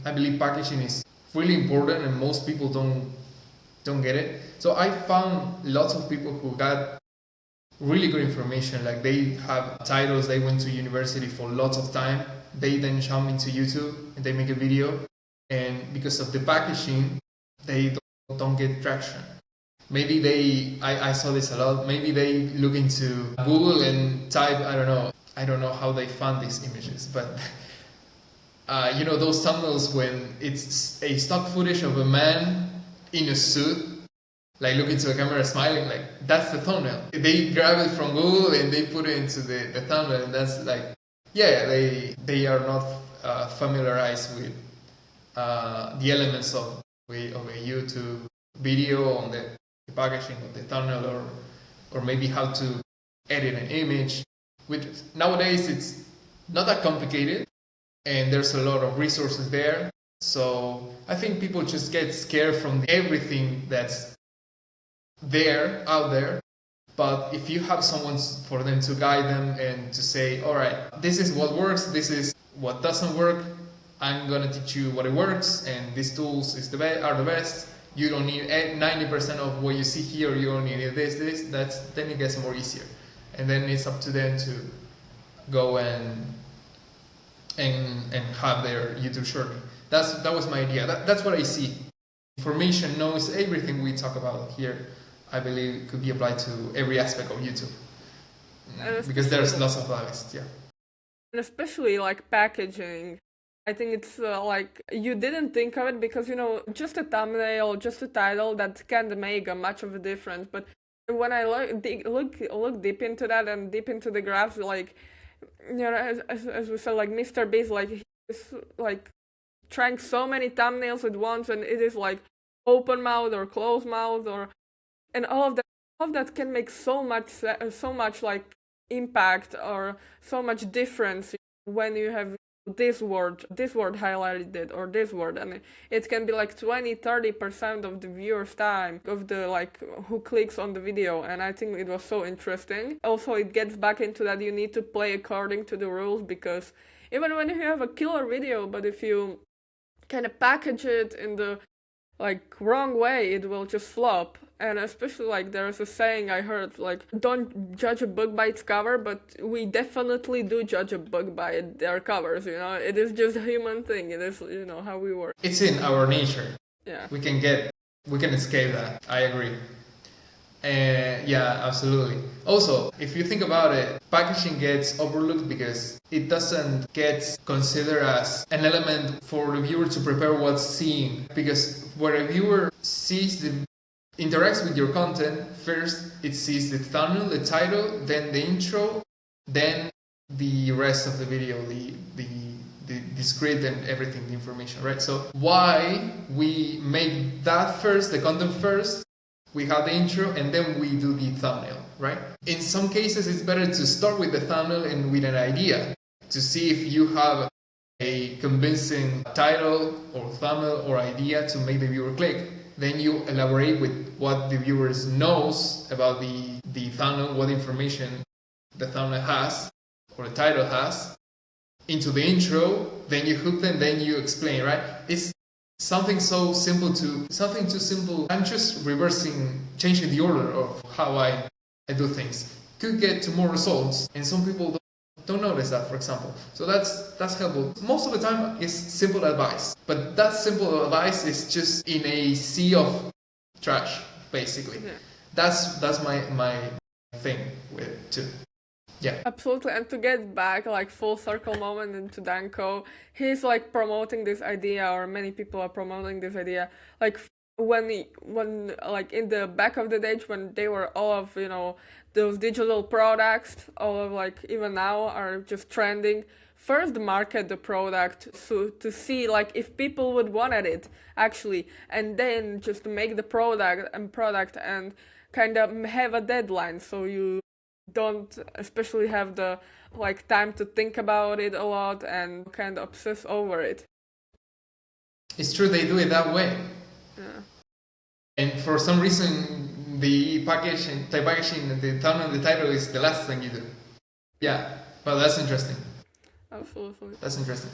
I believe packaging is really important and most people don't get it. So I found lots of people who got really good information, like they have titles, they went to university for lots of time, they then jump into YouTube and they make a video, and because of the packaging they don't get traction. Maybe I saw this a lot, maybe they look into Google and type, I don't know how they found these images, but you know those thumbnails when it's a stock footage of a man in a suit, like looking to the camera smiling, like that's the thumbnail. They grab it from Google and they put it into the thumbnail, and that's like, yeah, they are not familiarized with the elements of a YouTube video on the packaging of the thumbnail, or maybe how to edit an image. Which nowadays it's not that complicated, and there's a lot of resources there. So I think people just get scared from everything that's out there. But if you have someone for them to guide them and to say, all right, this is what works, this is what doesn't work, I'm gonna teach you what it works, and these tools are the best. You don't need 90% of what you see here, you only need this, then it gets more easier. And then it's up to them to go and have their YouTube journey. That was my idea. That's what I see. Information knows everything we talk about here. I believe it could be applied to every aspect of YouTube, because there's lots of bias. Yeah. And especially like packaging. I think it's like you didn't think of it because, you know, just a thumbnail, just a title, that can't make much of a difference. But when I look deep into that and deep into the graphs, like, you know, as we said, like Mr. Beast, like he's like trying so many thumbnails at once, and it is like open mouth or closed mouth, and all of that can make so much like impact or so much difference when you have this word highlighted, or this word, and it can be like 20-30% of the viewer's time of the like who clicks on the video. And I think it was so interesting. Also, it gets back into that you need to play according to the rules, because even when you have a killer video, but if you kind of package it in the like wrong way, it will just flop. And especially like there's a saying I heard, like, don't judge a book by its cover, but we definitely do judge a book by their covers, you know. It is just a human thing. It is, you know, how we work. It's in our nature. Yeah. We can escape that. I agree. Yeah, absolutely. Also, if you think about it, packaging gets overlooked because it doesn't get considered as an element for the viewer to prepare what's seen. Because when a viewer interacts with your content, first it sees the thumbnail, the title, then the intro, then the rest of the video, the script and everything, the information, right? So why we make that first, the content first, we have the intro, and then we do the thumbnail, right? In some cases, it's better to start with the thumbnail and with an idea to see if you have a convincing title or thumbnail or idea to make the viewer click. Then you elaborate with what the viewers knows about the thumbnail, what information the thumbnail has or the title has, into the intro. Then you hook them, then you explain, right? It's something so simple something too simple. I'm just changing the order of how I do things. Could get to more results, and some people don't notice that, for example. So that's helpful. Most of the time it's simple advice, but that simple advice is just in a sea of trash, basically. Yeah. That's my thing with it too. Yeah. Absolutely. And to get back, like, full circle moment into Danko, he's like promoting this idea, or many people are promoting this idea, like when like in the back of the days when they were all of, you know, those digital products, all of like even now are just trending. First market the product to see like if people would want it actually, and then just make the product and kind of have a deadline, so you don't especially have the like time to think about it a lot and kind of obsess over it. It's true, they do it that way. Yeah. And for some reason the packaging, the thumbnail, the title is the last thing you do. Yeah, well, that's interesting. Absolutely. That's interesting.